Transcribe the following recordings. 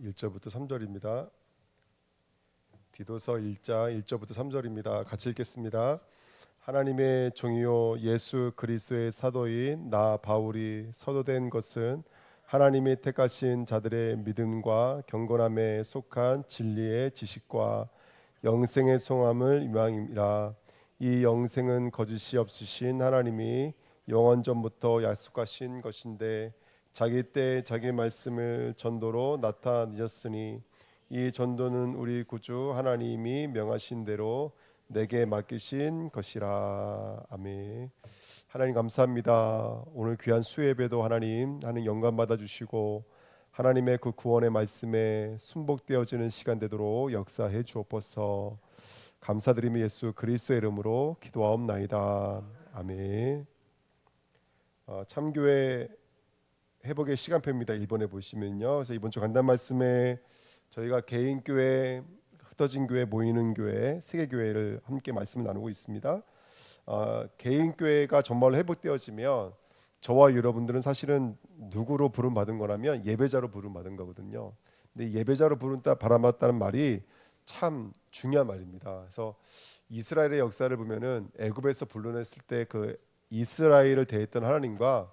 1절부터 3절입니다. 디도서 1장 1절부터 3절입니다. 같이 읽겠습니다. 하나님의 종이요 예수 그리스도의 사도인 나 바울이 서도된 것은 하나님이 택하신 자들의 믿음과 경건함에 속한 진리의 지식과 영생의 송함을 이망이라. 이 영생은 거짓이 없으신 하나님이 영원 전부터 약속하신 것인데 자기 때 자기 말씀을 전도로 나타내셨으니 이 전도는 우리 구주 하나님이 명하신 대로 내게 맡기신 것이라. 아멘. 하나님 감사합니다. 오늘 귀한 수예배도 하나님 영광 받아 주시고 하나님의 그 구원의 말씀에 순복되어지는 시간 되도록 역사해 주옵소서. 감사드리며 예수 그리스도의 이름으로 기도하옵나이다. 아멘. 참교회 회복의 시간표입니다. 1번에 보시면요. 그래서 이번 주 간단 말씀에 저희가 개인 교회, 흩어진 교회, 모이는 교회, 세계 교회를 함께 말씀을 나누고 있습니다. 개인 교회가 정말로 회복되어지면 저와 여러분들은 사실은 누구로 부름 받은 거라면 예배자로 부름 받은 거거든요. 근데 예배자로 부름 받았다는 말이 참 중요한 말입니다. 그래서 이스라엘의 역사를 보면은 애굽에서 불러냈을 때 그 이스라엘을 대했던 하나님과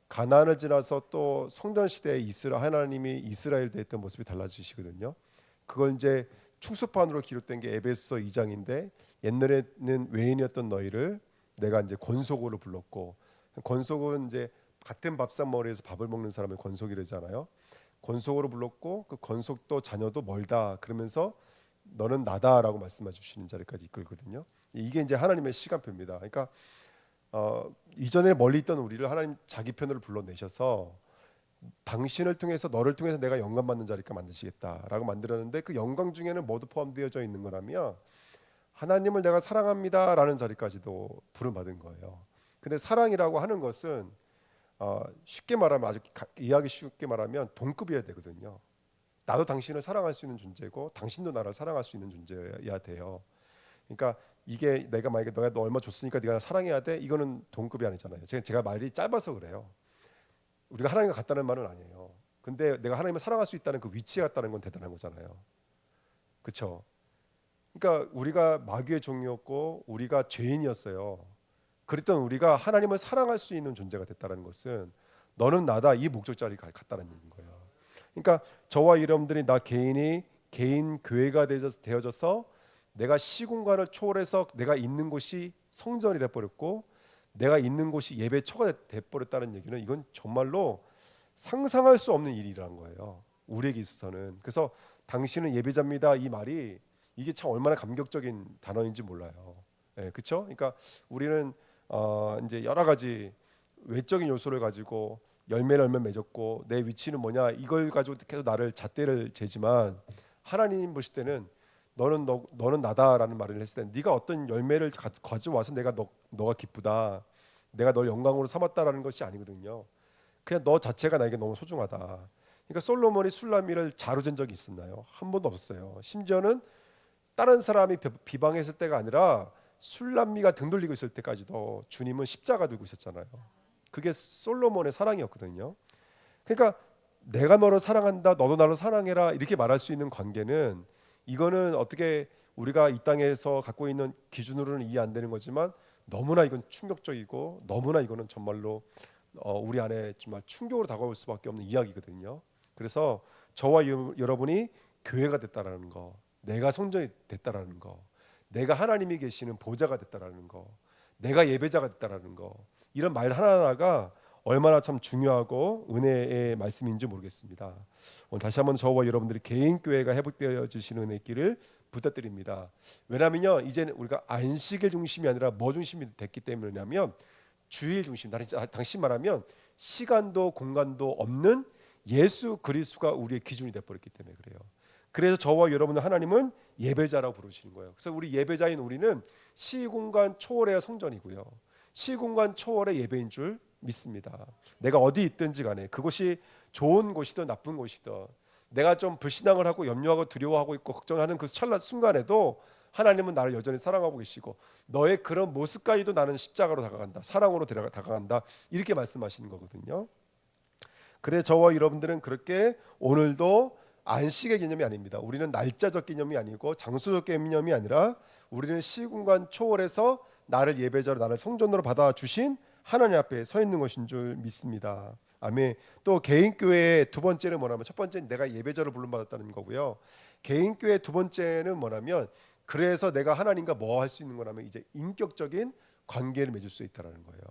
가나안을 지나서 또 성전 시대에 하나님이 이스라엘 대했던 모습이 달라지시거든요. 그걸 이제 축소판으로 기록된 게 에베소 2장인데 옛날에는 외인이었던 너희를 내가 이제 권속으로 불렀고, 권속은 이제 같은 밥상머리에서 밥을 먹는 사람을 권속이라잖아요. 권속으로 불렀고 그 권속도 자녀도 멀다 그러면서 너는 나다라고 말씀해 주시는 자리까지 이끌거든요. 이게 이제 하나님의 시간표입니다. 그러니까 이전에 멀리 있던 우리를 하나님 자기 편으로 불러내셔서 당신을 통해서 너를 통해서 내가 영광 받는 자리가 만드시겠다라고 만들었는데 그 영광 중에는 모두 포함되어져 있는 거라면 하나님을 내가 사랑합니다라는 자리까지도 부름받은 거예요. 근데 사랑이라고 하는 것은 쉽게 말하면 아주 이해하기 쉽게 말하면 동급이어야 되거든요. 나도 당신을 사랑할 수 있는 존재고 당신도 나를 사랑할 수 있는 존재여야 돼요. 그러니까 이게 내가 만약에 너가 너 얼마 줬으니까 네가 사랑해야 돼, 이거는 동급이 아니잖아요. 제가 말이 짧아서 그래요. 우리가 하나님과 같다는 말은 아니에요. 근데 내가 하나님을 사랑할 수 있다는 그 위치에 같다는 건 대단한 거잖아요. 그렇죠? 그러니까 우리가 마귀의 종이었고 우리가 죄인이었어요. 그랬던 우리가 하나님을 사랑할 수 있는 존재가 됐다는 것은 너는 나다 이 목적 자리가 같다는 얘기인 거예요. 그러니까 저와 여러분들이 나 개인이 개인 교회가 되어져서 내가 시공간을 초월해서 내가 있는 곳이 성전이 돼버렸고 내가 있는 곳이 예배처가 돼버렸다는 얘기는 이건 정말로 상상할 수 없는 일이라는 거예요. 우리에게 있어서는. 그래서 당신은 예배자입니다 이 말이 이게 참 얼마나 감격적인 단어인지 몰라요. 그렇죠? 그러니까 우리는 이제 여러 가지 외적인 요소를 가지고 열매를 얼마 맺었고 내 위치는 뭐냐 이걸 가지고 계속 나를 잣대를 재지만 하나님 보실 때는 너는 나다라는 말을 했을 때 네가 어떤 열매를 가져와서 너가 기쁘다, 내가 널 영광으로 삼았다라는 것이 아니거든요. 그냥 너 자체가 나에게 너무 소중하다. 그러니까 솔로몬이 술람미를 자루잰 적이 있었나요? 한 번도 없었어요. 심지어는 다른 사람이 비방했을 때가 아니라 술람미가 등 돌리고 있을 때까지도 주님은 십자가 들고 있었잖아요. 그게 솔로몬의 사랑이었거든요. 그러니까 내가 너를 사랑한다, 너도 나를 사랑해라 이렇게 말할 수 있는 관계는 이거는 어떻게 우리가 이 땅에서 갖고 있는 기준으로는 이해 안 되는 거지만 너무나 이건 충격적이고 너무나 이거는 정말로 우리 안에 정말 충격으로 다가올 수밖에 없는 이야기거든요. 그래서 저와 여러분이 교회가 됐다라는 거, 내가 성전이 됐다라는 거, 내가 하나님이 계시는 보좌가 됐다라는 거, 내가 예배자가 됐다라는 거, 이런 말 하나하나가 얼마나 참 중요하고 은혜의 말씀인지 모르겠습니다. 오늘 다시 한번 저와 여러분들이 개인 교회가 회복되어지시는 은혜 있기를 부탁드립니다. 왜냐면요, 이제는 우리가 안식일 중심이 아니라 뭐 중심이 됐기 때문이냐면 주일 중심. 당신 말하면 시간도 공간도 없는 예수 그리스도가 우리의 기준이 되어버렸기 때문에 그래요. 그래서 저와 여러분은 하나님은 예배자라고 부르시는 거예요. 그래서 우리 예배자인 우리는 시공간 초월의 성전이고요, 시공간 초월의 예배인 줄 믿습니다. 내가 어디 있든지 간에 그곳이 좋은 곳이든 나쁜 곳이든 내가 좀 불신앙을 하고 염려하고 두려워하고 있고 걱정하는 그 찰나 순간에도 하나님은 나를 여전히 사랑하고 계시고 너의 그런 모습까지도 나는 십자가로 다가간다, 사랑으로 다가간다 이렇게 말씀하시는 거거든요. 그래 저와 여러분들은 그렇게 오늘도 안식의 개념이 아닙니다. 우리는 날짜적 개념이 아니고 장소적 개념이 아니라 우리는 시공간 초월해서 나를 예배자로 나를 성전으로 받아주신 하나님 앞에 서 있는 것인 줄 믿습니다. 아멘. 또 개인교회의 두 번째는 뭐냐면, 첫 번째는 내가 예배자로 부름받았다는 거고요. 개인교회 두 번째는 뭐냐면, 그래서 내가 하나님과 뭐 할 수 있는 거냐면 이제 인격적인 관계를 맺을 수 있다는 거예요.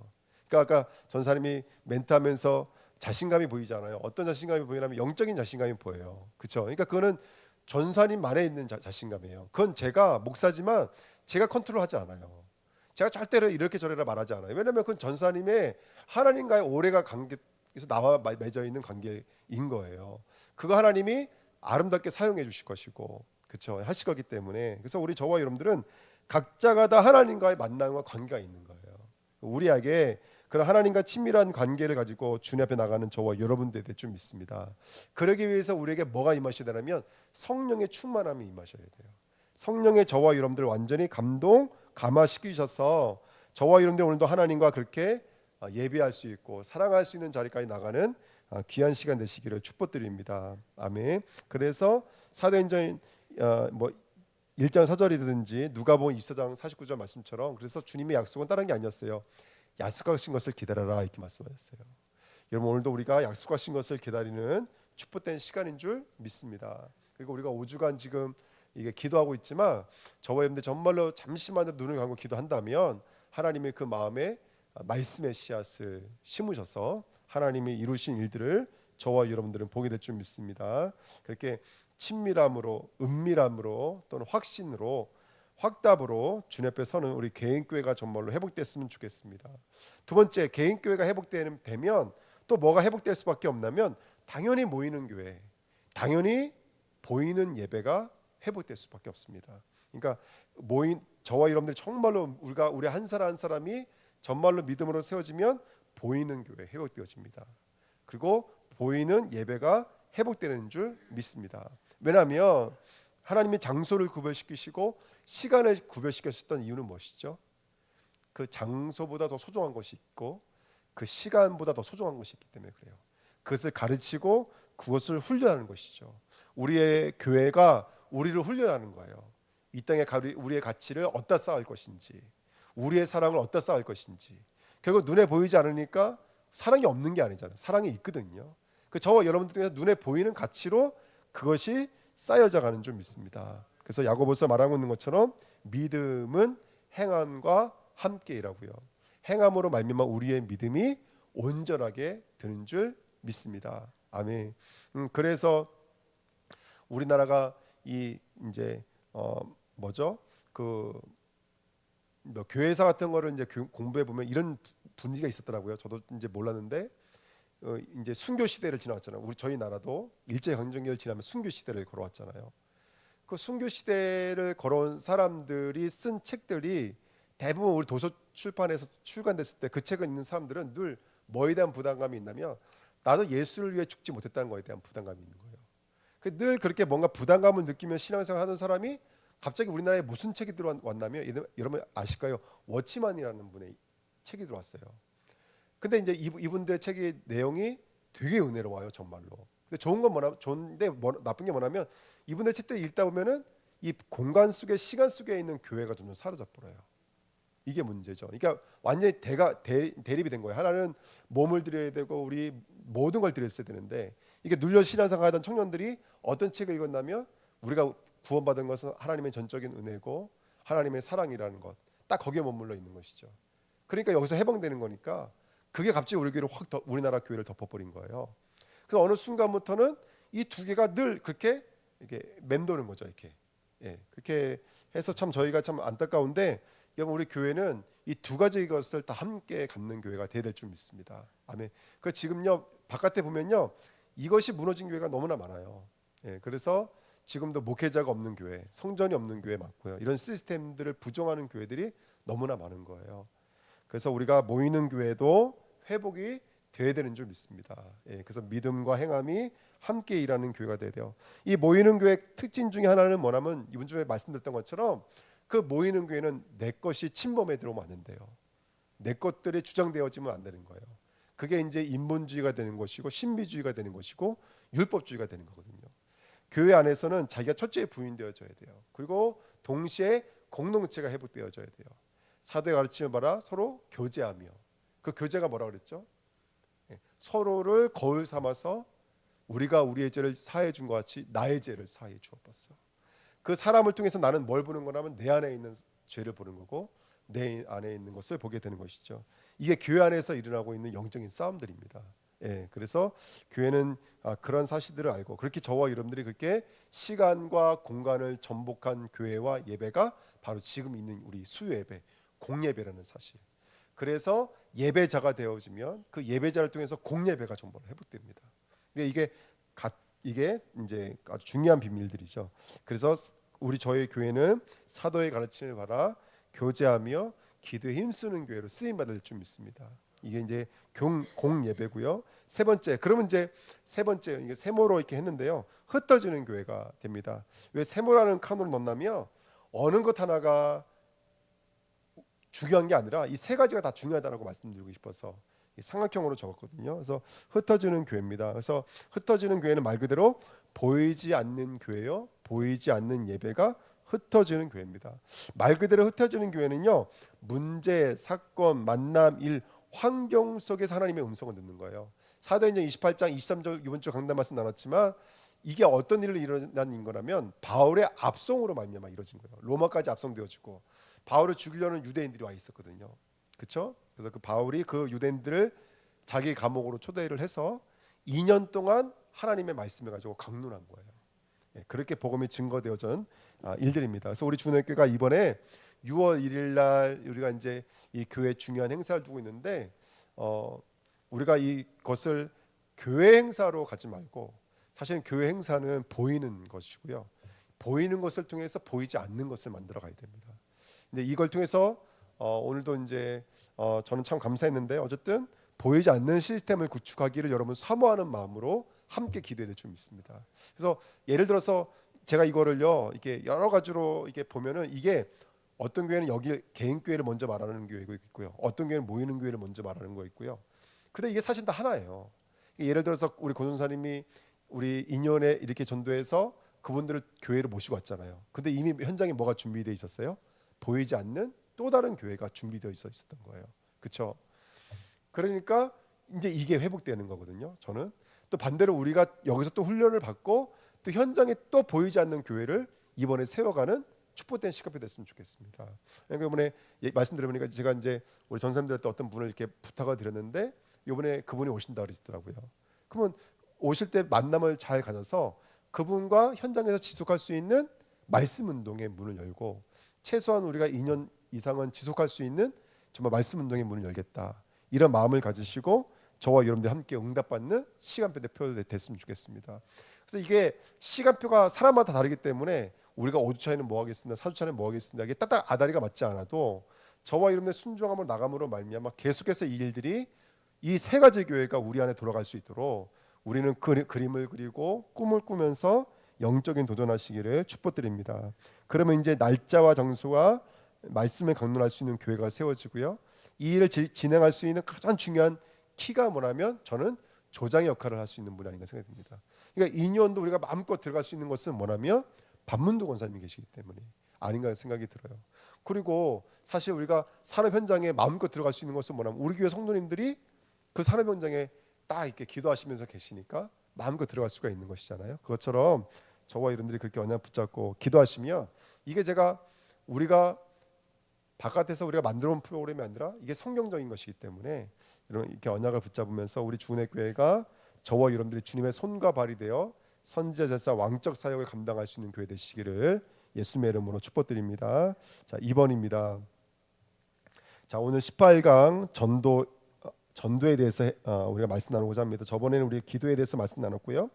그러니까 아까 전사님이 멘트하면서 자신감이 보이잖아요. 어떤 자신감이 보이냐면 영적인 자신감이 보여요. 그렇죠? 그러니까 그거는 전사님만에 있는 자신감이에요. 그건 제가 목사지만 제가 컨트롤하지 않아요. 제가 절대로 이렇게 저래라 말하지 않아요. 왜냐하면 그건 전사님의 하나님과의 오래가 관계에서 나와 맺어 있는 관계인 거예요. 그거 하나님이 아름답게 사용해 주실 것이고, 그렇죠? 하실 거기 때문에. 그래서 우리 저와 여러분들은 각자가 다 하나님과의 만남과 관계가 있는 거예요. 우리에게 그런 하나님과 친밀한 관계를 가지고 주님 앞에 나가는 저와 여러분들이 될 줄 믿습니다. 그러기 위해서 우리에게 뭐가 임하셔야 되냐면 성령의 충만함이 임하셔야 돼요. 성령의 저와 여러분들 완전히 감화시키셔서 저와 여러분들 오늘도 하나님과 그렇게 예배할 수 있고 사랑할 수 있는 자리까지 나가는 귀한 시간 되시기를 축복드립니다. 아멘. 그래서 사도행전 뭐 1장 4절이든지 누가복음 24장 49절 말씀처럼, 그래서 주님의 약속은 다른 게 아니었어요. 약속하신 것을 기다려라, 이렇게 말씀하셨어요. 여러분, 오늘도 우리가 약속하신 것을 기다리는 축복된 시간인 줄 믿습니다. 그리고 우리가 5주간 지금 이게 기도하고 있지만 저와 여러분들 정말로 잠시만 눈을 감고 기도한다면 하나님의 그 마음에 말씀의 씨앗을 심으셔서 하나님이 이루신 일들을 저와 여러분들은 보게 될 줄 믿습니다. 그렇게 친밀함으로, 은밀함으로, 또는 확신으로, 확답으로 주님 앞에 서는 우리 개인교회가 정말로 회복됐으면 좋겠습니다. 두 번째, 개인교회가 회복되면 또 뭐가 회복될 수밖에 없냐면 당연히 모이는 교회, 당연히 보이는 예배가 회복될 수밖에 없습니다. 그러니까 저와 여러분들이 정말로 우리 한 사람 한 사람이 정말로 믿음으로 세워지면 보이는 교회 회복되어집니다. 그리고 보이는 예배가 회복되는 줄 믿습니다. 왜냐하면 하나님이 장소를 구별시키시고 시간을 구별시켰던 이유는 무엇이죠? 그 장소보다 더 소중한 것이 있고 그 시간보다 더 소중한 것이 있기 때문에 그래요. 그것을 가르치고 그것을 훈련하는 것이죠. 우리의 교회가 우리를 훈련하는 거예요. 이 땅에 우리의 가치를 어디다 쌓을 것인지, 우리의 사랑을 어디다 쌓을 것인지. 결국 눈에 보이지 않으니까 사랑이 없는 게 아니잖아요. 사랑이 있거든요. 그 저와 여러분들 중에서 눈에 보이는 가치로 그것이 쌓여져 가는 줄 믿습니다. 그래서 야고보서 말하고 있는 것처럼 믿음은 행함과 함께이라고요. 행함으로 말미암아 우리의 믿음이 온전하게 되는 줄 믿습니다. 아멘. 그래서 우리나라가 이제 뭐죠? 뭐 교회사 같은 거를 이제 공부해 보면 이런 분위기가 있었더라고요. 저도 이제 몰랐는데 이제 순교 시대를 지나왔잖아요. 저희 나라도 일제 강점기를 지나면 순교 시대를 걸어왔잖아요. 그 순교 시대를 걸어온 사람들이 쓴 책들이 대부분 우리 도서 출판에서 출간됐을 때 그 책을 읽는 사람들은 늘 뭐에 대한 부담감이 있냐면 나도 예수를 위해 죽지 못했다는 거에 대한 부담감이 있는 거예요. 늘 그렇게 뭔가 부담감을 느끼며 신앙생활 하는 사람이 갑자기 우리나라에 무슨 책이 들어왔냐면 여러분 아실까요? 워치만이라는 분의 책이 들어왔어요. 근데 이제 이분들의 책의 내용이 되게 은혜로워요, 정말로. 근데 좋은 건 좋은데 나쁜 게 뭐냐면 이분들 책들 읽다 보면은 이 공간 속에 시간 속에 있는 교회가 점점 사라져 버려요. 이게 문제죠. 그러니까 완전히 대립이 된 거예요. 하나는 몸을 드려야 되고 우리 모든 걸 드렸어야 되는데 이게 눌려 신앙생활하던 청년들이 어떤 책을 읽었냐면 우리가 구원받은 것은 하나님의 전적인 은혜고 하나님의 사랑이라는 것, 딱 거기에 머물러 있는 것이죠. 그러니까 여기서 해방되는 거니까 그게 갑자기 우리나라 교회를 덮어버린 거예요. 그래서 어느 순간부터는 이 두 개가 늘 그렇게 이렇게 맴도는 거죠. 이렇게 그렇게 해서 참 저희가 참 안타까운데 여러분 우리 교회는 이 두 가지 것을 다 함께 갖는 교회가 돼야 될 줄 믿습니다. 아멘. 그 지금요 바깥에 보면요 이것이 무너진 교회가 너무나 많아요. 그래서 지금도 목회자가 없는 교회, 성전이 없는 교회 많고요. 이런 시스템들을 부정하는 교회들이 너무나 많은 거예요. 그래서 우리가 모이는 교회도 회복이 돼야 되는 줄 믿습니다. 그래서 믿음과 행함이 함께 일하는 교회가 돼야 돼요. 이 모이는 교회 특징 중에 하나는 뭐냐면 이번 주에 말씀드렸던 것처럼 그 모이는 교회는 내 것이 침범에 들어오면 안 된대요. 내 것들이 주장되어지면 안 되는 거예요. 그게 이제 인본주의가 되는 것이고 신비주의가 되는 것이고 율법주의가 되는 거거든요. 교회 안에서는 자기가 첫째 부인되어져야 돼요. 그리고 동시에 공동체가 회복되어져야 돼요. 사도의 가르침을 봐라 서로 교제하며. 그 교제가 뭐라 그랬죠? 서로를 거울 삼아서 우리가 우리의 죄를 사해 준 것 같이 나의 죄를 사해 주었어. 그 사람을 통해서 나는 뭘 보는 거냐면 내 안에 있는 죄를 보는 거고 내 안에 있는 것을 보게 되는 것이죠. 이게 교회 안에서 일어나고 있는 영적인 싸움들입니다. 그래서 교회는 그런 사실들을 알고 그렇게 저와 여러분들이 그렇게 시간과 공간을 전복한 교회와 예배가 바로 지금 있는 우리 수요 예배, 공예배라는 사실. 그래서 예배자가 되어지면 그 예배자를 통해서 공예배가 전부 회복됩니다. 이게 이제 아주 중요한 비밀들이죠. 그래서 저희 교회는 사도의 가르침을 받아 교제하며 기도에 힘쓰는 교회로 쓰임 받을 줄 믿습니다. 이게 이제 공 예배고요. 세 번째, 그러면 이제 세 번째 이게 세모로 이렇게 했는데요. 흩어지는 교회가 됩니다. 왜 세모라는 칸으로 넣냐면 어느 것 하나가 중요한 게 아니라 이 세 가지가 다 중요하다라고 말씀드리고 싶어서 삼각형으로 적었거든요. 그래서 흩어지는 교회입니다. 그래서 흩어지는 교회는 말 그대로 보이지 않는 교회요, 보이지 않는 예배가 흩어지는 교회입니다. 말 그대로 흩어지는 교회는요, 문제, 사건, 만남, 일, 환경 속에서 하나님의 음성을 듣는 거예요. 사도행전 28장 23절 이번 주 강단 말씀 나눴지만 이게 어떤 일로 일어난 거라면 바울의 압송으로 말미암아 이루어진 거예요. 로마까지 압송되어지고 바울을 죽이려는 유대인들이 와 있었거든요. 그렇죠? 그래서 그 바울이 그 유대인들을 자기 감옥으로 초대를 해서 2년 동안 하나님의 말씀을 가지고 강론한 거예요. 그렇게 복음이 증거되어진 일들입니다. 그래서 우리 주님교회가 이번에 6월 1일 날 우리가 이제 이 교회 중요한 행사를 두고 있는데 우리가 이것을 교회 행사로 가지 말고 사실은 교회 행사는 보이는 것이고요. 보이는 것을 통해서 보이지 않는 것을 만들어 가야 됩니다. 이제 이걸 통해서 오늘도 이제 저는 참 감사했는데 어쨌든 보이지 않는 시스템을 구축하기를 여러분 사모하는 마음으로 함께 기도해야 될 줄 믿습니다. 그래서 예를 들어서 제가 이거를요 이렇게 여러 가지로 이렇게 보면은 이게 어떤 교회는 여기 개인 교회를 먼저 말하는 교회가 있고요, 어떤 교회는 모이는 교회를 먼저 말하는 거 있고요. 근데 이게 사실 다 하나예요. 예를 들어서 우리 고전사님이 우리 2년에 이렇게 전도해서 그분들을 교회로 모시고 왔잖아요. 근데 이미 현장에 뭐가 준비되어 있었어요? 보이지 않는 또 다른 교회가 준비되어 있었던 거예요. 그렇죠? 그러니까 이제 이게 회복되는 거거든요. 저는 또 반대로 우리가 여기서 또 훈련을 받고 또 현장에 또 보이지 않는 교회를 이번에 세워가는 축복된 시간이 됐으면 좋겠습니다. 그러니까 이번에 말씀 들어보니까 제가 이제 우리 전사님들한테 어떤 분을 이렇게 부탁을 드렸는데 이번에 그분이 오신다 그러시더라고요. 그러면 오실 때 만남을 잘 가져서 그분과 현장에서 지속할 수 있는 말씀 운동의 문을 열고 최소한 우리가 2년 이상은 지속할 수 있는 정말 말씀 운동의 문을 열겠다, 이런 마음을 가지시고 저와 여러분들 함께 응답받는 시간표 됐으면 좋겠습니다. 그래서 이게 시간표가 사람마다 다르기 때문에 우리가 5주 차에는 뭐 하겠습니다, 4주 차에는 뭐 하겠습니다, 이게 딱딱 아다리가 맞지 않아도 저와 여러분의 순종함으로 나감으로 말미암아 계속해서 이 일들이 이 세 가지 교회가 우리 안에 돌아갈 수 있도록 우리는 그림을 그리고 꿈을 꾸면서 영적인 도전하시기를 축복드립니다. 그러면 이제 날짜와 장소와 말씀을 강론할 수 있는 교회가 세워지고요. 이 일을 진행할 수 있는 가장 중요한 키가 뭐냐면 저는 조장의 역할을 할 수 있는 분이 아닌가 생각이 듭니다. 그러니까 2년도 우리가 마음껏 들어갈 수 있는 것은 뭐냐면 반문도 권사님이 계시기 때문에 아닌가 생각이 들어요. 그리고 사실 우리가 산업 현장에 마음껏 들어갈 수 있는 것은 뭐냐면 우리 교회 성도님들이 그 산업 현장에 딱 이렇게 기도하시면서 계시니까 마음껏 들어갈 수가 있는 것이잖아요. 그것처럼 저와 여러분들이 그렇게 언약 붙잡고 기도하시면 이게 우리가 바깥에서 우리가 만들어 온 프로그램이 아니라 이게 성경적인 것이기 때문에 이렇게 언약을 붙잡으면서 우리 주은혜 교회가 저와 여러분들이 주님의 손과 발이 되어 선지자 제사 왕적 사역을 감당할 수 있는 교회 되시기를 예수님의 이름으로 축복드립니다. 자, 2번입니다. 자, 오늘 18강 전도에 대해서 우리가 말씀 나누고자 합니다. 저번에는 우리 기도에 대해서 말씀 나눴고요.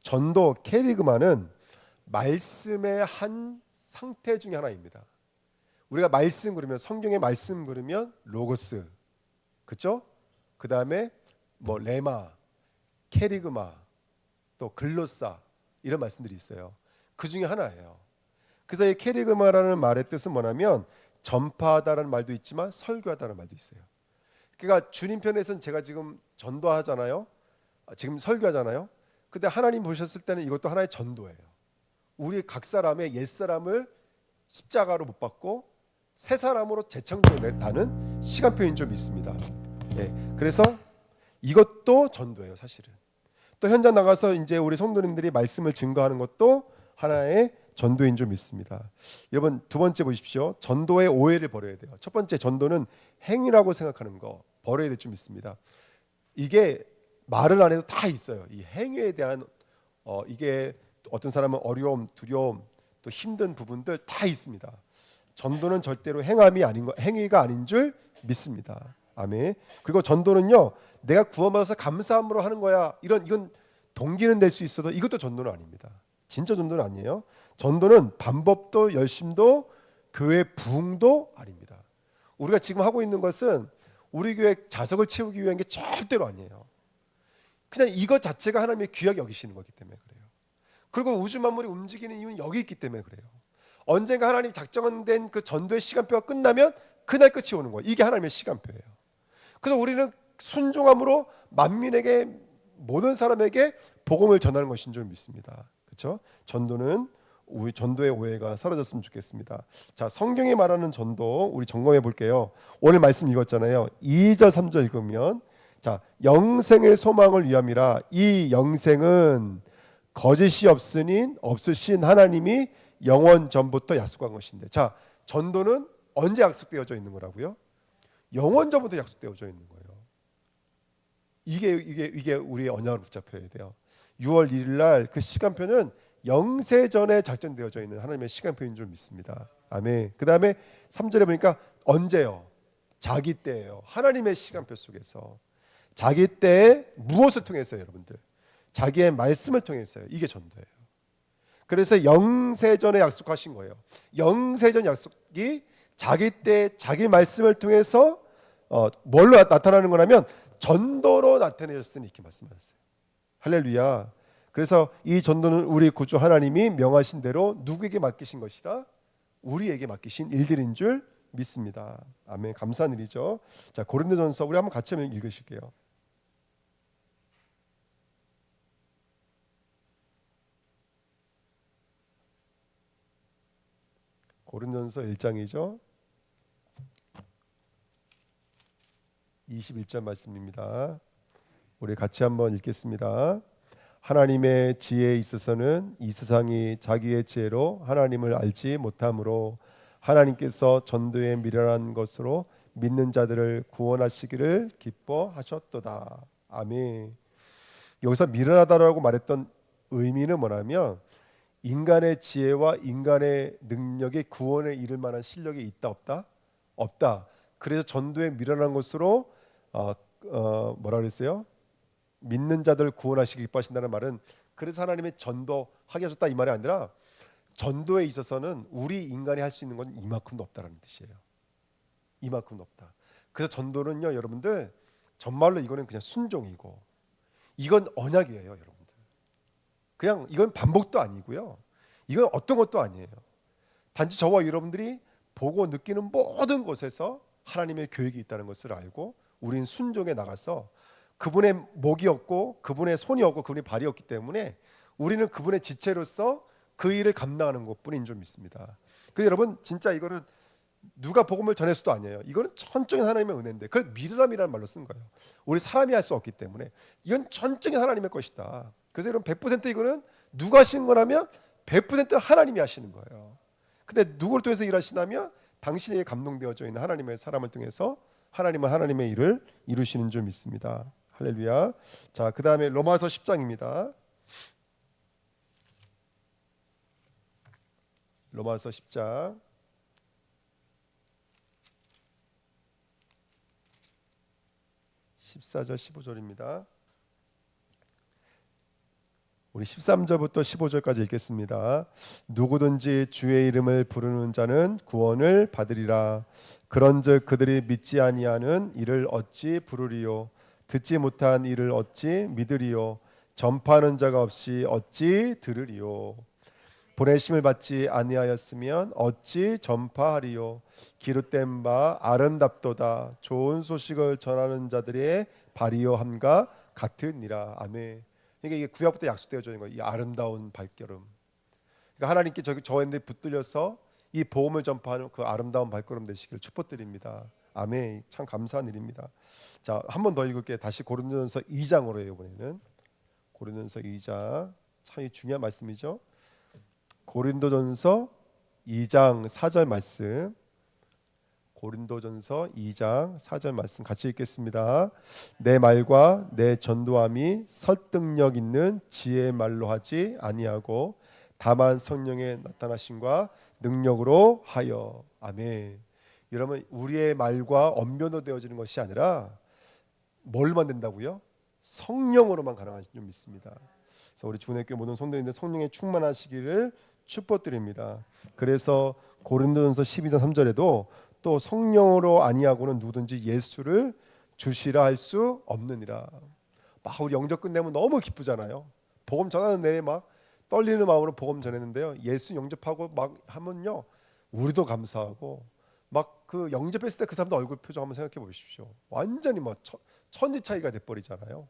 전도 캐리그마는 말씀의 한 상태 중에 하나입니다. 우리가 말씀 그러면 성경의 말씀 그러면 로고스, 그렇죠? 그 다음에 뭐 레마, 캐리그마, 또 글로사 이런 말씀들이 있어요. 그 중에 하나예요. 그래서 이 캐리그마라는 말의 뜻은 뭐냐면 전파하다라는 말도 있지만 설교하다라는 말도 있어요. 그러니까 주님 편에서는 제가 지금 전도하잖아요. 지금 설교하잖아요. 근데 하나님 보셨을 때는 이것도 하나의 전도예요. 우리 각 사람의 옛사람을 십자가로 못 박고 새 사람으로 재창조한다는 시간표인 줄 믿습니다. 예, 그래서 이것도 전도예요, 사실은. 또 현장 나가서 이제 우리 성도님들이 말씀을 증거하는 것도 하나의 전도인 줄 믿습니다. 여러분, 두 번째 보십시오. 전도의 오해를 버려야 돼요. 첫 번째, 전도는 행위라고 생각하는 거 버려야 될 줄 믿습니다. 이게 말을 안 해도 다 있어요. 이 행위에 대한 이게 어떤 사람은 어려움, 두려움, 또 힘든 부분들 다 있습니다. 전도는 절대로 행위가 아닌 줄 믿습니다. 아멘. 그리고 전도는요, 내가 구원받아서 감사함으로 하는 거야, 이건 동기는 될 수 있어도 이것도 전도는 아닙니다. 진짜 전도는 아니에요. 전도는 방법도 열심도 교회 부흥도 아닙니다. 우리가 지금 하고 있는 것은 우리 교회 자석을 채우기 위한 게 절대로 아니에요. 그냥 이것 자체가 하나님의 귀하게 여기시는 거기 때문에 그래요. 그리고 우주 만물이 움직이는 이유는 여기 있기 때문에 그래요. 언젠가 하나님 작정된 그 전도의 시간표가 끝나면 그날 끝이 오는 거예요. 이게 하나님의 시간표예요. 그래서 우리는 순종함으로 만민에게, 모든 사람에게 복음을 전하는 것인 줄 믿습니다. 그렇죠? 전도의 오해가 사라졌으면 좋겠습니다. 자, 성경이 말하는 전도 우리 점검해 볼게요. 오늘 말씀 읽었잖아요. 2절 3절 읽으면, 자, 영생의 소망을 위함이라. 이 영생은 거짓이 없으신 하나님이 영원 전부터 약속한 것인데, 자, 전도는 언제 약속되어져 있는 거라고요? 영원 전부터 약속되어져 있는 거예요. 이게 우리의 언약을 붙잡혀야 돼요. 6월 1일 날 그 시간표는 영세전에 작전되어져 있는 하나님의 시간표인 줄 믿습니다. 아멘. 그 다음에 3절에 보니까 언제요? 자기 때예요. 하나님의 시간표 속에서 자기 때에 무엇을 통해서요, 여러분들? 자기의 말씀을 통해서요. 이게 전도예요. 그래서 영세전에 약속하신 거예요. 영세전 약속이 자기 때 자기 말씀을 통해서 뭘로 나타나는 거냐면 전도로 나타내셨으니 이렇게 말씀하셨어요. 할렐루야. 그래서 이 전도는 우리 구주 하나님이 명하신 대로 누구에게 맡기신 것이라? 우리에게 맡기신 일들인 줄 믿습니다. 아멘. 감사한 일이죠. 자, 고린도전서 우리 한번 같이 한번 읽으실게요. 고린도전서 1장이죠. 21절 말씀입니다. 우리 같이 한번 읽겠습니다. 하나님의 지혜에 있어서는 이 세상이 자기의 지혜로 하나님을 알지 못하므로 하나님께서 전도에 미련한 것으로 믿는 자들을 구원하시기를 기뻐하셨도다. 아멘. 여기서 미련하다라고 말했던 의미는 뭐냐면 인간의 지혜와 인간의 능력이 구원에 이를 만한 실력이 있다 없다? 없다. 그래서 전도에 미련한 것으로 뭐라 그랬어요? 믿는 자들을 구원하시기 기뻐하신다는 말은 그래서 하나님의 전도하게 하셨다 이 말이 아니라 전도에 있어서는 우리 인간이 할 수 있는 건 이만큼도 없다라는 뜻이에요. 이만큼도 없다. 그래서 전도는요, 여러분들 정말로 이거는 그냥 순종이고 이건 언약이에요, 여러분들. 그냥 이건 반복도 아니고요. 이건 어떤 것도 아니에요. 단지 저와 여러분들이 보고 느끼는 모든 곳에서 하나님의 계획이 있다는 것을 알고 우린 순종에 나가서 그분의 목이 없고 그분의 손이 없고 그분의 발이 없기 때문에 우리는 그분의 지체로서 그 일을 감당하는 것뿐인 줄 믿습니다. 그래서 여러분 진짜 이거는 누가 복음을 전해서도 아니에요. 이거는 전적인 하나님의 은혜인데 그걸 미련함이라는 말로 쓴 거예요. 우리 사람이 할 수 없기 때문에 이건 전적인 하나님의 것이다. 그래서 여러분 100% 이거는 누가 하시는 거라면 100% 하나님이 하시는 거예요. 근데 누구를 통해서 일하시냐면 당신에게 감동되어져 있는 하나님의 사람을 통해서 하나님은 하나님의 일을 이루시는 줄 믿습니다. 할렐루야. 자, 그 다음에 로마서 10장입니다. 로마서 10장 14절 15절입니다. 우리 13절부터 15절까지 읽겠습니다. 누구든지 주의 이름을 부르는 자는 구원을 받으리라. 그런즉 그들이 믿지 아니하는 이를 어찌 부르리요? 듣지 못한 이를 어찌 믿으리요? 전파하는 자가 없이 어찌 들으리요? 보내심을 받지 아니하였으면 어찌 전파하리요? 기록된 바 아름답도다. 좋은 소식을 전하는 자들의 발이요 함과 같으니라. 아멘. 그러니까 이게 구약부터 약속되어져 있는 거예요. 이 아름다운 발걸음. 그러니까 하나님께 저희한테 붙들려서 이 복음을 전파하는 그 아름다운 발걸음 되시길 축복드립니다. 아멘. 참 감사한 일입니다. 자, 한 번 더 읽을게요. 다시 고린도전서 2장으로 이번에는 고린도전서 2장 참 중요한 말씀이죠. 고린도전서 2장 4절 말씀. 고린도전서 2장 4절 말씀 같이 읽겠습니다. 내 말과 내 전도함이 설득력 있는 지혜의 말로 하지 아니하고 다만 성령의 나타나심과 능력으로 하여. 아멘. 여러분, 우리의 말과 언변으로 되어지는 것이 아니라 뭘만 된다고요? 성령으로만 가능한 줄 믿습니다. 그래서 우리 주은혜교회 모든 성도님들 성령에 충만하시기를 축복드립니다. 그래서 고린도전서 12장 3절에도 또 성령으로 아니하고는 누구든지 예수를 주시라 할 수 없느니라. 막 우리 영접 끝내면 너무 기쁘잖아요. 복음 전하는 내내 막 떨리는 마음으로 복음 전했는데요. 예수 영접하고 막 하면요, 우리도 감사하고 막 그 영접했을 때 그 사람들 얼굴 표정 한번 생각해 보십시오. 완전히 뭐 천지 차이가 돼버리잖아요.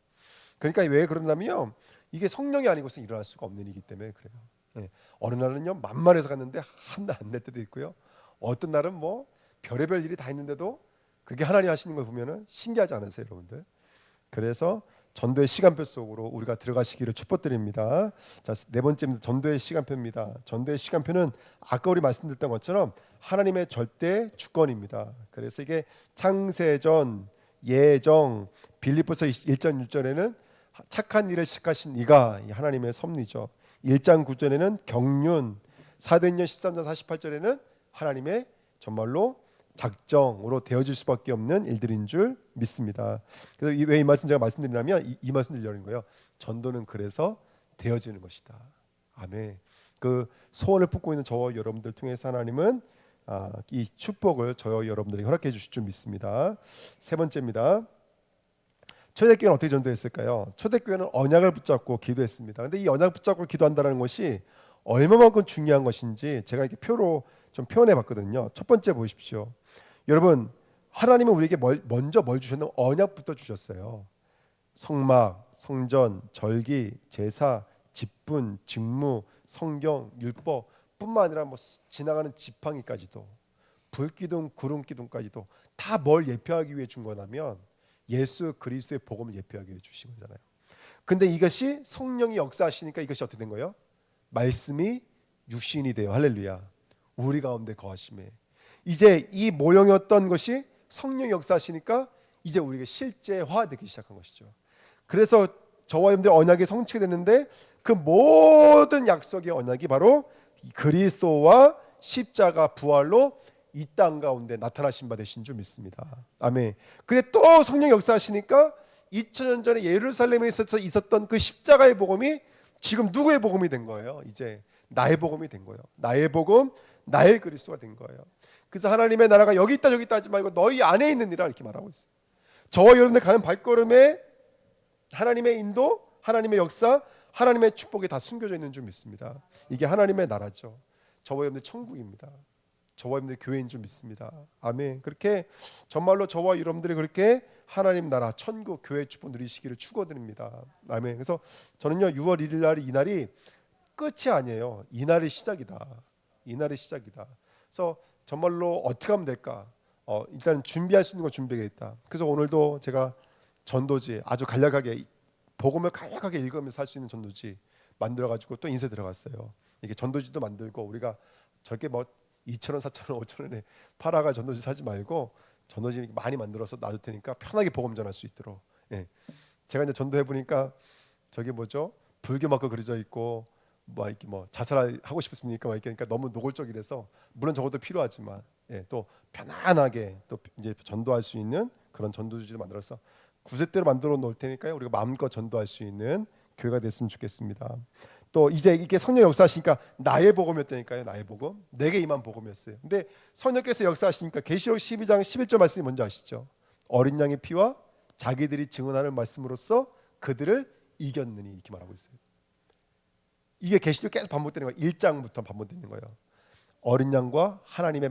그러니까 왜 그러냐면 이게 성령이 아니고서 일어날 수가 없는 일이기 때문에 그래요. 예. 어느 날은요 만만해서 갔는데 하나 안 될 때도 있고요. 어떤 날은 뭐 별의별 일이 다 있는데도 그렇게 하나님 하시는 걸 보면은 신기하지 않으세요, 여러분들? 그래서 전도의 시간표 속으로 우리가 들어가시기를 축복드립니다. 자, 네 번째입니다. 전도의 시간표입니다. 전도의 시간표는 아까 우리 말씀드렸던 것처럼 하나님의 절대 주권입니다. 그래서 이게 창세전, 예정, 빌립보서 1장 6절에는 착한 일을 시작하신 이가 하나님의 섭리죠. 1장 9절에는 경륜, 사도행전 13장 48절에는 하나님의 정말로 작정으로 되어질 수밖에 없는 일들인 줄 믿습니다. 그래서 왜 이 말씀 제가 말씀드리냐면 이 말씀 드리려는 거예요. 전도는 그래서 되어지는 것이다. 아멘. 그 소원을 품고 있는 저와 여러분들 통해서 하나님은 이 축복을 저와 여러분들에게 허락해 주실 줄 믿습니다. 세 번째입니다. 초대교회는 어떻게 전도했을까요? 초대교회는 언약을 붙잡고 기도했습니다. 근데 이 언약 붙잡고 기도한다는 것이 얼마만큼 중요한 것인지 제가 이렇게 표로 좀 표현해 봤거든요. 첫 번째 보십시오. 여러분, 하나님은 우리에게 먼저 뭘 주셨냐면 언약부터 주셨어요. 성막, 성전, 절기, 제사, 직분, 직무, 성경, 율법 뿐만 아니라 뭐 지나가는 지팡이까지도, 불기둥, 구름기둥까지도 다 뭘 예표하기 위해 준 거냐면 예수 그리스도의 복음을 예표하기 위해 주신 거잖아요. 근데 이것이 성령이 역사하시니까 이것이 어떻게 된 거예요? 말씀이 육신이 되어 할렐루야 우리 가운데 거하심에 이제 이 모형이었던 것이 성령이 역사하시니까 이제 우리가 실제화되기 시작한 것이죠. 그래서 저와 여러분들 언약이 성취가 됐는데 그 모든 약속의 언약이 바로 그리스도와 십자가 부활로 이 땅 가운데 나타나신 바 되신 줄 믿습니다. 아멘. 근데 또 성령 역사하시니까 2000년 전에 예루살렘에 있었던 그 십자가의 복음이 지금 누구의 복음이 된 거예요? 이제 나의 복음이 된 거예요. 나의 복음, 나의 그리스도가 된 거예요. 그래서 하나님의 나라가 여기 있다 저기 있다 하지 말고 너희 안에 있느니라 이렇게 말하고 있어요. 저와 여러분들 가는 발걸음에 하나님의 인도, 하나님의 역사, 하나님의 축복이 다 숨겨져 있는 줄 믿습니다. 이게 하나님의 나라죠. 저와 여러분들 천국입니다. 저와 여러분들 교회인 줄 믿습니다. 아멘. 그렇게 정말로 저와 여러분들이 그렇게 하나님 나라, 천국, 교회 축복 누리시기를 축원드립니다. 아멘. 그래서 저는요 6월 1일 날이 이 날이 끝이 아니에요. 이 날이 시작이다. 이 날이 시작이다. 그래서 정말로 어떻게 하면 될까? 일단 준비할 수 있는 거 준비하겠다. 그래서 오늘도 제가 전도지 아주 간략하게 복음을 간략하게 읽으면서 살 수 있는 전도지 만들어가지고 또 인쇄 들어갔어요. 이게 전도지도 만들고 우리가 저렇게 뭐 2,000원, 4,000원, 5,000원에 팔아가 전도지 사지 말고 전도지 많이 만들어서 놔둘 테니까 편하게 복음 전할 수 있도록. 예. 제가 이제 전도해 보니까 저게 뭐죠? 불교 마크 그려져 있고 뭐 이렇게 뭐 자살하고 싶습니까? 막 이렇게 그러니까 너무 노골적이라서 물론 저것도 필요하지만 예, 또 편안하게 또 이제 전도할 수 있는 그런 전도지도 만들어서 구색대로 만들어 놓을 테니까요. 우리가 마음껏 전도할 수 있는 교회가 됐으면 좋겠습니다. 또 이제 이게 성령 역사하시니까 나의 복음이었다니까요. 나의 복음. 내게 임한 복음이었어요. 근데 성령께서 역사하시니까 계시록 12장 11절 말씀이 뭔지 아시죠? 어린 양의 피와 자기들이 증언하는 말씀으로써 그들을 이겼느니 이렇게 말하고 있어요. 이게 계시록 계속 반복되는 거예요. 1장부터 반복되는 거예요. 어린 양과 하나님의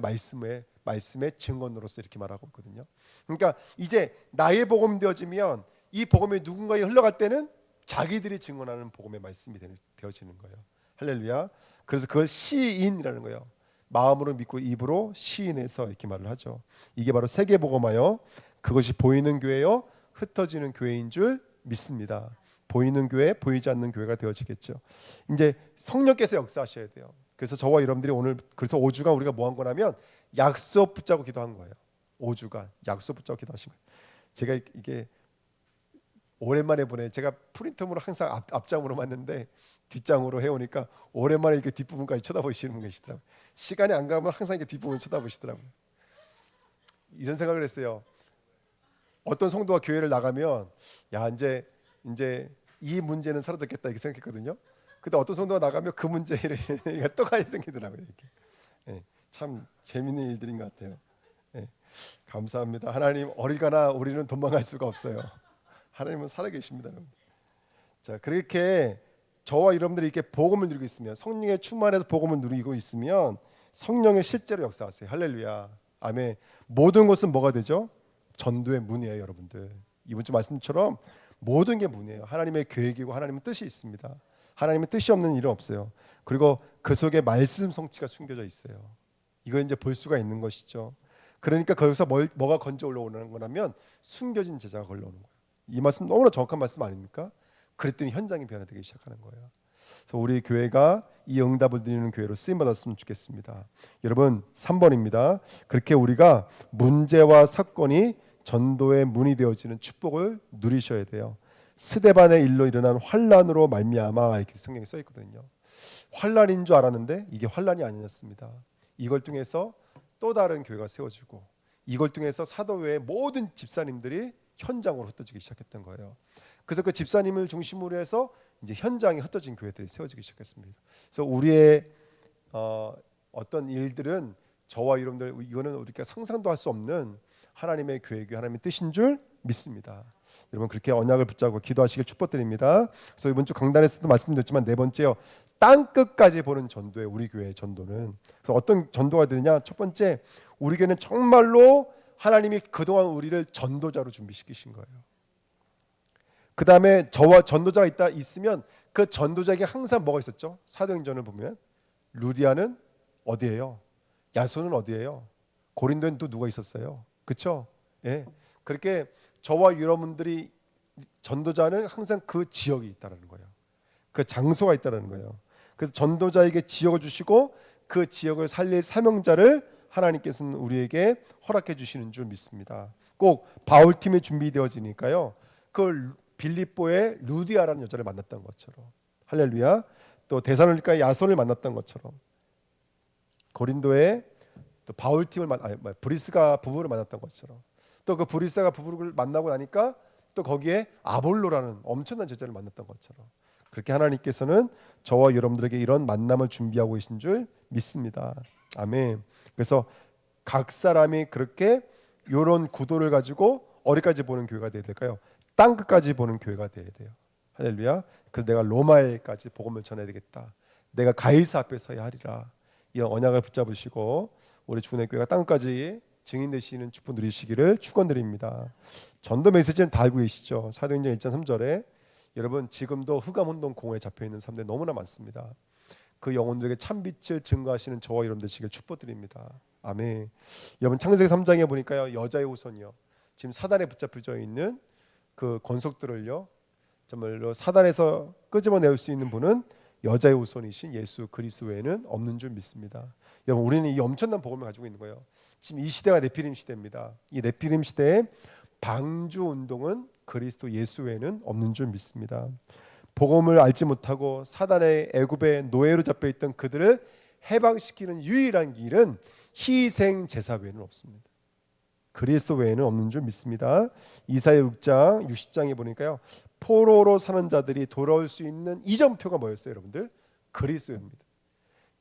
말씀의 증언으로서 이렇게 말하고 있거든요. 그러니까 이제 나의 복음 되어지면 이 복음이 누군가에 흘러갈 때는 자기들이 증언하는 복음의 말씀이 되어지는 거예요. 할렐루야. 그래서 그걸 시인이라는 거예요. 마음으로 믿고 입으로 시인해서 이렇게 말을 하죠. 이게 바로 세계복음화요. 그것이 보이는 교회요, 흩어지는 교회인 줄 믿습니다. 보이는 교회, 보이지 않는 교회가 되어지겠죠. 이제 성령께서 역사하셔야 돼요. 그래서 저와 여러분들이 오늘 그래서 5주간 우리가 뭐 한 거냐면 약속 붙잡고 기도한 거예요. 5주간 약속 붙잡고 기도하신 거예요. 제가 이게 오랜만에 보내. 제가 프린터으로 항상 앞장으로 맞는데 뒷장으로 해오니까 오랜만에 이렇게 뒷부분까지 쳐다보시는 분 계시더라고요. 시간이 안 가면 항상 이렇게 뒷부분 쳐다보시더라고요. 이런 생각을 했어요. 어떤 성도가 교회를 나가면 야 이제 이 문제는 사라졌겠다 이렇게 생각했거든요. 근데 어떤 성도가 나가면 그 문제를 똑같이 생기더라고요. 이렇게. 예, 참 재밌는 일들인 것 같아요. 예, 감사합니다. 하나님 어디가나 우리는 도망갈 수가 없어요. 하나님은 살아계십니다. 여러분. 자, 그렇게 저와 여러분들이 이렇게 복음을 누리고 있으면 성령의 충만해서 복음을 누리고 있으면 성령의 실제로 역사하세요. 할렐루야. 아멘. 모든 것은 뭐가 되죠? 전도의 문이에요, 여러분들. 이번 주 말씀처럼 모든 게 문이에요. 하나님의 계획이고 하나님의 뜻이 있습니다. 하나님의 뜻이 없는 일은 없어요. 그리고 그 속에 말씀 성취가 숨겨져 있어요. 이거 이제 볼 수가 있는 것이죠. 그러니까 거기서 뭐가 건져 올라오는 거냐면 숨겨진 제자가 걸러오는 거예요. 이 말씀 너무나 정확한 말씀 아닙니까? 그랬더니 현장이 변화되기 시작하는 거예요. 그래서 우리 교회가 이 응답을 드리는 교회로 쓰임 받았으면 좋겠습니다. 여러분 3번입니다. 그렇게 우리가 문제와 사건이 전도의 문이 되어지는 축복을 누리셔야 돼요. 스데반의 일로 일어난 환란으로 말미암아 이렇게 성경에 써 있거든요. 환란인 줄 알았는데 이게 환란이 아니었습니다. 이걸 통해서 또 다른 교회가 세워지고 이걸 통해서 사도회의 모든 집사님들이 현장으로 흩어지기 시작했던 거예요. 그래서 그 집사님을 중심으로 해서 이제 현장에 흩어진 교회들이 세워지기 시작했습니다. 그래서 우리의 어떤 일들은 저와 여러분들 이거는 우리가 상상도 할 수 없는 하나님의 계획이 하나님의 뜻인 줄 믿습니다. 여러분 그렇게 언약을 붙잡고 기도하시길 축복드립니다. 그래서 이번 주 강단에서도 말씀드렸지만 네 번째요. 땅 끝까지 보는 전도에 우리 교회의 전도는 그래서 어떤 전도가 되느냐? 첫 번째 우리 교회는 정말로 하나님이 그동안 우리를 전도자로 준비시키신 거예요. 그 다음에 저와 전도자가 있으면 그 전도자에게 항상 뭐가 있었죠? 사도행전을 보면 루디아는 어디예요? 야손은 어디예요? 고린도엔 또 누가 있었어요? 그렇죠? 예. 그렇게 저와 여러분들이 전도자는 항상 그 지역이 있다라는 거예요. 그 장소가 있다라는 거예요. 그래서 전도자에게 지역을 주시고 그 지역을 살릴 사명자를 하나님께서는 우리에게 허락해 주시는 줄 믿습니다. 꼭 바울팀이 준비되어지니까요. 그 빌립보의 루디아라는 여자를 만났던 것처럼 할렐루야. 또 데살로니가의 야손을 만났던 것처럼 고린도의 또 바울팀을 브리스가 부부를 만났던 것처럼 또 그 브리스가 부부를 만나고 나니까 또 거기에 아볼로라는 엄청난 제자를 만났던 것처럼 그렇게 하나님께서는 저와 여러분들에게 이런 만남을 준비하고 계신 줄 믿습니다. 아멘. 그래서 각 사람이 그렇게 이런 구도를 가지고 어디까지 보는 교회가 돼야 될까요? 땅 끝까지 보는 교회가 돼야 돼요. 할렐루야. 그래서 내가 로마에까지 복음을 전해야 되겠다. 내가 가이사 앞에 서야 하리라. 이 언약을 붙잡으시고 우리 주의 교회가 땅 끝까지 증인 되시는 축복 누리시기를 축원드립니다. 전도 메시지는 다 알고 계시죠? 사도행전 1장 3절에 여러분 지금도 흑암운동 공회에 잡혀있는 사람들이 너무나 많습니다. 그 영혼들에게 참빛을 증거하시는 저와 여러분 되시길 축복드립니다. 아멘. 여러분 창세기 3장에 보니까요 여자의 후손이요 지금 사단에 붙잡혀져 있는 그 권속들을요 정말로 사단에서 끄집어낼 수 있는 분은 여자의 후손이신 예수 그리스도 외에는 없는 줄 믿습니다. 여러분 우리는 이 엄청난 복음을 가지고 있는 거예요. 지금 이 시대가 네피림 시대입니다. 이 네피림 시대의 방주 운동은 그리스도 예수 외에는 없는 줄 믿습니다. 복음을 알지 못하고 사단의 애굽의 노예로 잡혀 있던 그들을 해방시키는 유일한 길은 희생 제사 외에는 없습니다. 그리스도 외에는 없는 줄 믿습니다. 이사야 6장 60장에 보니까요. 포로로 사는 자들이 돌아올 수 있는 이정표가 뭐였어요, 여러분들? 그리스도입니다.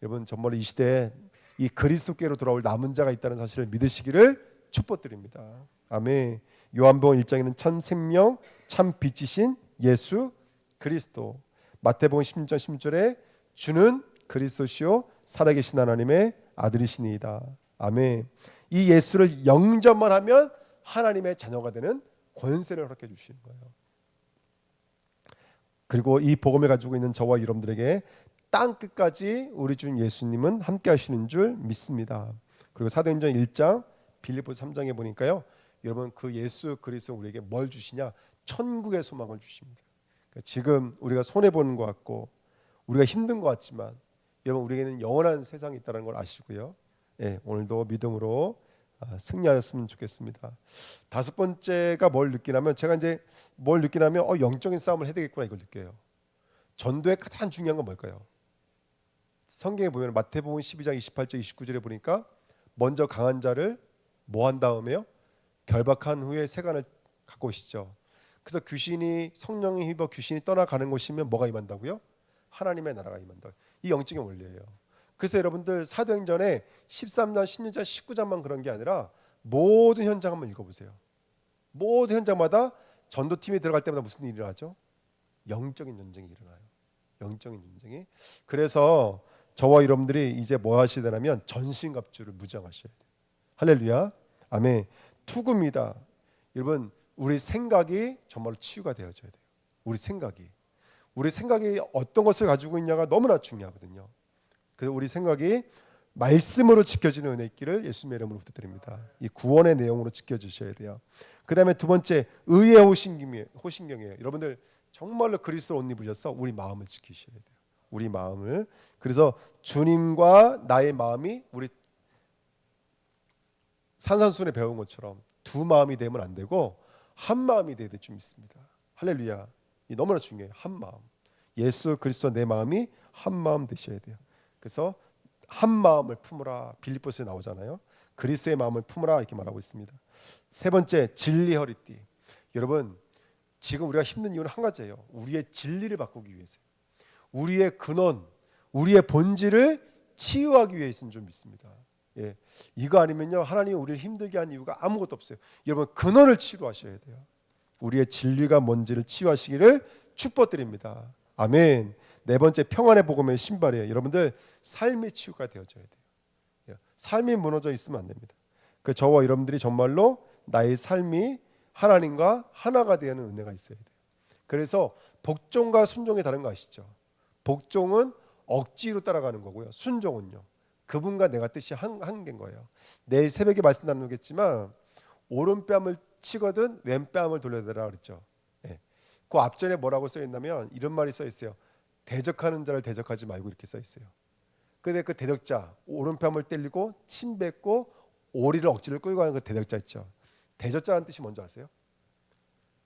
여러분 정말 이 시대에 이 그리스도께로 돌아올 남은 자가 있다는 사실을 믿으시기를 축복드립니다. 아멘. 요한복음 1장에는 참 생명, 참 빛이신 예수 그리스도. 마태복음 16장 16절에 주는 그리스도시요 살아계신 하나님의 아들이시니이다. 아멘. 이 예수를 영접만 하면 하나님의 자녀가 되는 권세를 허락해 주시는 거예요. 그리고 이 복음을 가지고 있는 저와 여러분들에게 땅 끝까지 우리 주 예수님은 함께 하시는 줄 믿습니다. 그리고 사도행전 1장 빌립보서 3장에 보니까요, 여러분 그 예수 그리스도 우리에게 뭘 주시냐? 천국의 소망을 주십니다. 그러니까 지금 우리가 손해 보는 것 같고 우리가 힘든 것 같지만 여러분 우리에게는 영원한 세상이 있다는 걸 아시고요. 예, 오늘도 믿음으로 승리하였으면 좋겠습니다. 다섯 번째가 뭘 느끼냐면, 제가 이제 뭘 느끼냐면 영적인 싸움을 해야 되겠구나 이걸 느껴요. 전도의 가장 중요한 건 뭘까요? 성경에 보면 마태복음 12장 28절 29절에 보니까 먼저 강한 자를 뭐 한 다음에요? 결박한 후에 세간을 갖고 오시죠. 그래서 귀신이 성령에 힘입어 귀신이 떠나가는 곳이면 뭐가 임한다고요? 하나님의 나라가 임한다. 이 영적인 원리예요. 그래서 여러분들 사도행전에 13장, 16장, 19장만 그런 게 아니라 모든 현장 한번 읽어보세요. 모든 현장마다 전도팀이 들어갈 때마다 무슨 일이 일어나죠? 영적인 전쟁이 일어나요. 영적인 전쟁이. 그래서 저와 여러분들이 이제 뭐 하셔야 되냐면 전신갑주를 무장하셔야 돼요. 할렐루야. 아멘. 투구입니다. 여러분 우리 생각이 정말로 치유가 되어져야 돼요. 우리 생각이 어떤 것을 가지고 있냐가 너무나 중요하거든요. 그래서 우리 생각이 말씀으로 지켜지는 은혜의 길을 예수님의 이름으로 부탁드립니다. 이 구원의 내용으로 지켜주셔야 돼요. 그 다음에 두 번째 의의 호신경이에요. 여러분들 정말로 그리스도 옷 입으셔서 우리 마음을 지키셔야 돼요. 우리 마음을. 그래서 주님과 나의 마음이 우리 산산수훈에 배운 것처럼 두 마음이 되면 안 되고 한 마음이 되어야 될 줄 믿습니다. 할렐루야. 이 너무나 중요해요. 한 마음. 예수 그리스도 내 마음이 한 마음 되셔야 돼요. 그래서 한 마음을 품으라 빌립보서에 나오잖아요. 그리스도의 마음을 품으라 이렇게 말하고 있습니다. 세 번째 진리 허리띠. 여러분 지금 우리가 힘든 이유는 한 가지예요. 우리의 진리를 바꾸기 위해서요. 우리의 근원, 우리의 본질을 치유하기 위해서인 줄 믿습니다. 예, 이거 아니면요 하나님이 우리를 힘들게 한 이유가 아무것도 없어요. 여러분 근원을 치유하셔야 돼요. 우리의 진리가 뭔지를 치유하시기를 축복드립니다. 아멘. 네 번째 평안의 복음의 신발이에요. 여러분들 삶이 치유가 되어져야 돼요. 삶이 무너져 있으면 안 됩니다. 그 저와 여러분들이 정말로 나의 삶이 하나님과 하나가 되는 은혜가 있어야 돼요. 그래서 복종과 순종이 다른 거 아시죠? 복종은 억지로 따라가는 거고요. 순종은요. 그분과 내가 뜻이 한 개인 거예요. 내일 새벽에 말씀 나누겠지만 오른뺨을 치거든 왼뺨을 돌려대라 그랬죠. 예. 그 앞전에 뭐라고 써 있냐면 이런 말이 써 있어요. 대적하는 자를 대적하지 말고 이렇게 써 있어요. 근데 그 대적자 오른뺨을 때리고 침 뱉고 오리를 억지로 끌고 가는 그 대적자 있죠. 대적자라는 뜻이 뭔지 아세요?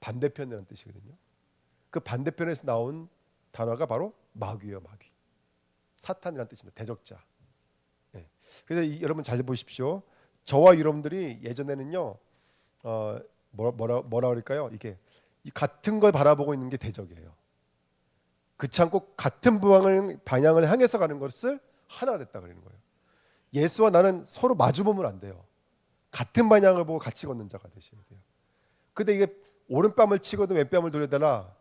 반대편이라는 뜻이거든요. 그 반대편에서 나온 단어가 바로 마귀예요. 마귀. 사탄이라는 뜻입니다. 대적자. 네. 그래서 여러분 잘 보십시오. 저와 여러분들이 예전에는요, 뭐라 그럴까요? 이게 같은 걸 바라보고 있는 게 대적이에요. 그렇지 않고 같은 방향을 향해서 가는 것을 하나가 됐다 그러는 거예요. 예수와 나는 서로 마주보면 안 돼요. 같은 방향을 보고 같이 걷는 자가 되셔야 돼요. 근데 이게 오른뺨을 치거든 왼뺨을 돌려대라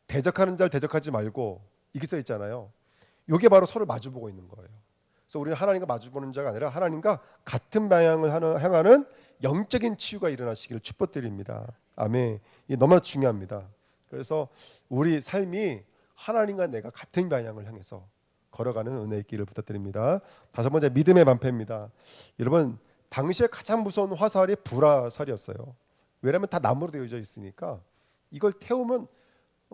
대적하는 자를 대적하지 말고 이게 써 있잖아요. 이게 바로 서로 마주보고 있는 거예요. 그래서 우리는 하나님과 마주보는 자가 아니라 하나님과 같은 방향을 향하는 영적인 치유가 일어나시기를 축복드립니다. 아멘. 이게 너무나 중요합니다. 그래서 우리 삶이 하나님과 내가 같은 방향을 향해서 걸어가는 은혜의 길을 부탁드립니다. 다섯 번째 믿음의 방패입니다. 여러분 당시에 가장 무서운 화살이 불화살이었어요. 왜냐하면 다 나무로 되어져 있으니까 이걸 태우면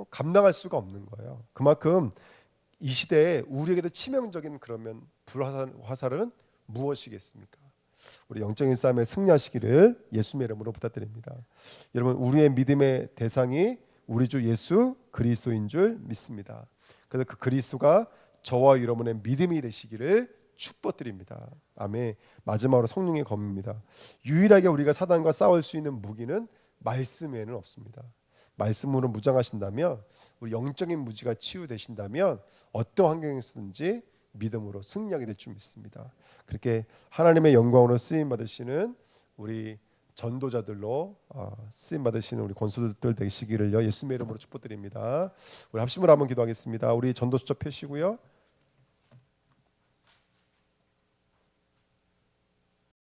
감당할 수가 없는 거예요. 그만큼 이 시대에 우리에게도 치명적인 그러면 불화살은 무엇이겠습니까? 우리 영적인 싸움에 승리하시기를 예수님의 이름으로 부탁드립니다. 여러분 우리의 믿음의 대상이 우리 주 예수 그리스도인 줄 믿습니다. 그래서 그 그리스도가 저와 여러분의 믿음이 되시기를 축복드립니다. 아멘. 마지막으로 성령의 검입니다. 유일하게 우리가 사단과 싸울 수 있는 무기는 말씀 외에는 없습니다. 말씀으로 무장하신다면 우리 영적인 무지가 치유되신다면 어떤 환경에서든지 믿음으로 승리하게 될 줄 믿습니다. 그렇게 하나님의 영광으로 쓰임 받으시는 우리 전도자들로 쓰임 받으시는 우리 권수들 되시기를 예수님의 이름으로 축복드립니다. 우리 합심으로 한번 기도하겠습니다. 우리 전도 수첩 펴시고요.